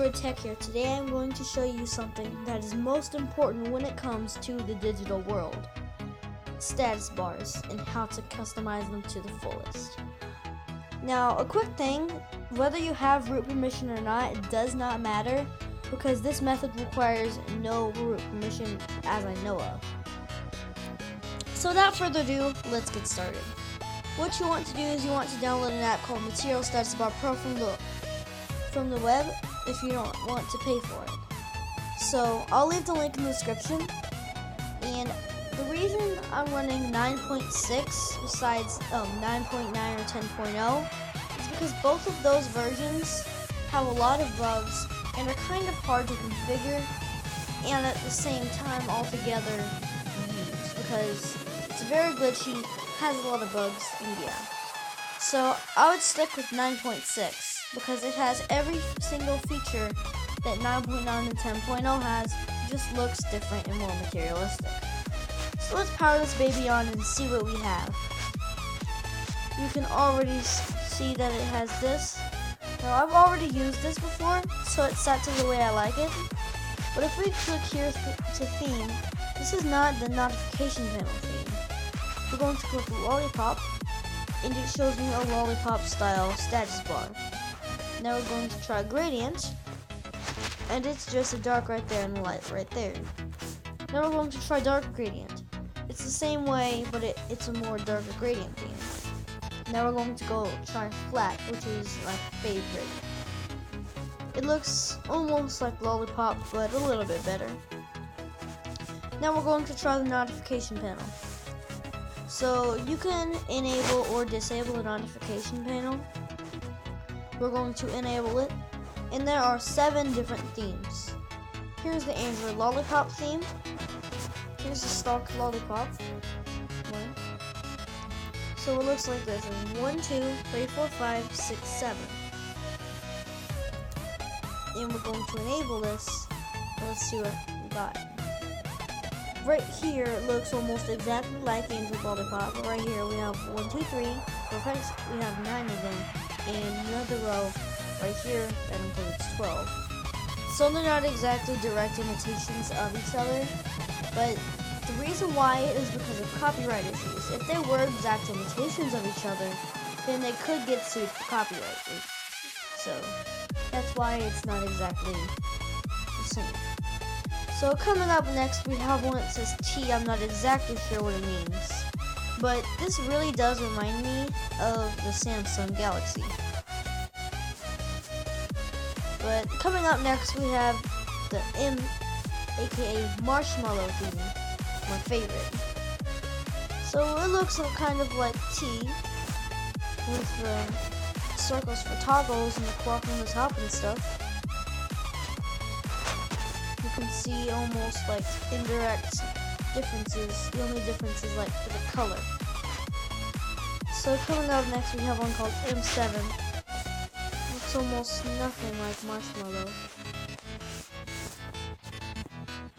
Android Tech here. Today I'm going to show you something that is most important when it comes to the digital world. Status bars and how to customize them to the fullest. Now, a quick thing, whether you have root permission or not, it does not matter because this method requires no root permission as I know of. So without further ado, let's get started. What you want to do is you want to download an app called Material Status Bar Pro from the web if you don't want to pay for it. So I'll leave the link in the description. And the reason I'm running 9.6 besides 9.9 or 10.0 is because both of those versions have a lot of bugs and are kind of hard to configure and at the same time altogether use because it's very glitchy, has a lot of bugs, and yeah. So I would stick with 9.6 because it has every single feature that 9.9 and 10.0 has, just looks different and more materialistic. So let's power this baby on and see what we have. You can already see that it has this. Now I've already used this before, so it's set to the way I like it. But if we click here to theme, this is not the notification panel theme. We're going to click Lollipop, and it shows me a Lollipop style status bar. Now we're going to try Gradient, and it's just a dark right there and a light right there. Now we're going to try Dark Gradient. It's the same way, but it's a more darker gradient theme. Now we're going to go try Flat, which is my favorite. It looks almost like Lollipop, but a little bit better. Now we're going to try the notification panel. So you can enable or disable the notification panel. We're going to enable it, and there are 7 different themes. Here's the Android Lollipop theme. Here's the stock Lollipop one. So it looks like this: 1, 2, 3, 4, 5, 6, 7. And we're going to enable this. Let's see what we got. Right here it looks almost exactly like Android Lollipop, but right here we have 1, 2, 3, 4, 5, 6, we have 9 of them, and another row right here that includes 12. So they're not exactly direct imitations of each other, but the reason why is because of copyright issues. If they were exact imitations of each other, then they could get sued for copyright. So that's why it's not exactly the same. So coming up next, we have one that says T. I'm not exactly sure what it means, but this really does remind me of the Samsung Galaxy. But coming up next, we have the M, aka Marshmallow theme, my favorite. So it looks kind of like T, with the circles for toggles and the clock on the top and stuff. You can see almost like indirect differences. The only difference is like for the color. So coming up next, we have one called M7. Looks almost nothing like Marshmallow.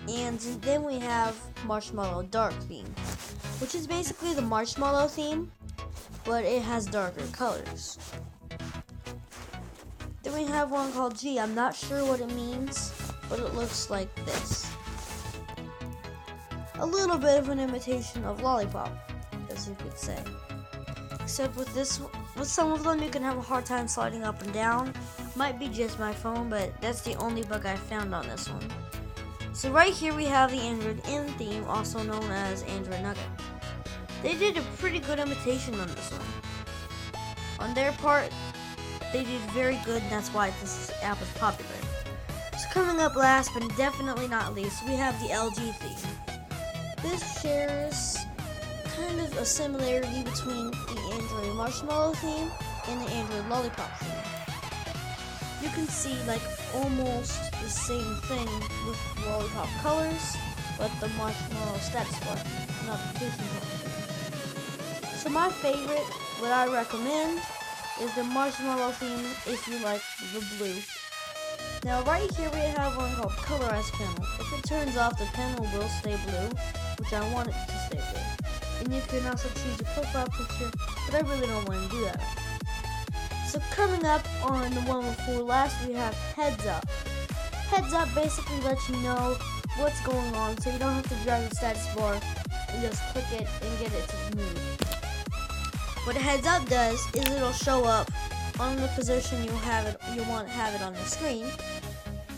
And then we have Marshmallow Dark theme, which is basically the Marshmallow theme, but it has darker colors. Then we have one called G. I'm not sure what it means, but it looks like this. A little bit of an imitation of Lollipop, as you could say. Except with some of them you can have a hard time sliding up and down. Might be just my phone, but that's the only bug I found on this one. So right here we have the Android N theme, also known as Android Nugget. They did a pretty good imitation on this one. On their part, they did very good, and that's why this app is popular. So coming up last, but definitely not least, we have the LG theme. This shares kind of a similarity between the Android Marshmallow theme and the Android Lollipop theme. You can see like almost the same thing with Lollipop colors, but the Marshmallow status bar notification theme. So my favorite, what I recommend, is the Marshmallow theme if you like the blue. Now right here we have one called Colorize Panel. If it turns off, the panel will stay blue, which I want it to stay blue. And you can also choose a profile picture, but I really don't want to do that. So coming up on the one before last, we have Heads Up. heads up basically lets you know what's going on, so you don't have to drag the status bar and just click it and get it to move. What a heads up does is it'll show up on the position you want to have it on the screen,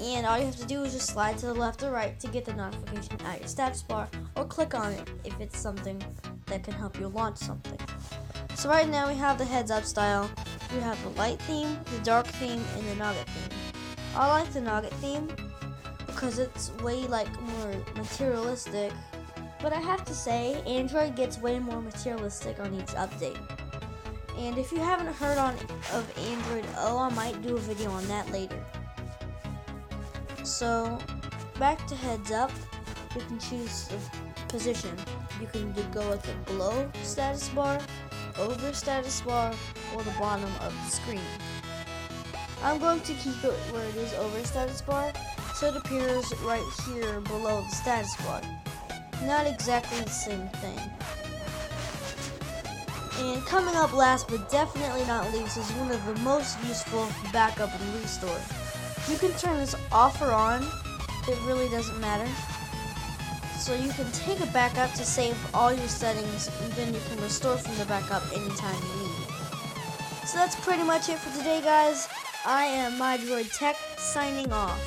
and all you have to do is just slide to the left or right to get the notification at your status bar, or click on it if it's something that can help you launch something. So right now we have the heads up style. We have the light theme, the dark theme, and the nugget theme. I like the nugget theme because it's way more materialistic, but I have to say Android gets way more materialistic on each update. And if you haven't heard of Android O, I might do a video on that later. So back to heads up, you can choose the position. You can go with the below status bar, over status bar, or the bottom of the screen. I'm going to keep it where it is over status bar, so it appears right here below the status bar. Not exactly the same thing. And coming up last but definitely not least is one of the most useful backup and restore. You can turn this off or on, it really doesn't matter. So you can take a backup to save all your settings, and then you can restore from the backup anytime you need. So that's pretty much it for today, guys. I am MyDroid Tech signing off.